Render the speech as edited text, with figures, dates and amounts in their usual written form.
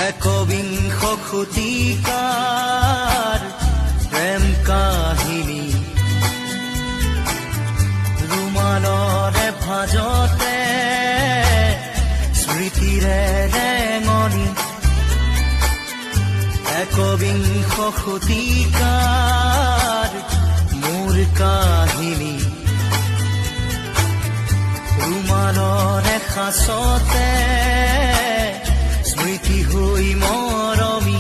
একবিংশ শতিকাৰ প্ৰেম কাহিনী ৰুমালৰে ভাজতে স্মৃতিৰে ৰেঙনি একবিংশ শতিকাৰ মোৰ কাহিনী ৰুমালৰে সাঁচতে স্মৃতি হৈ মৰমি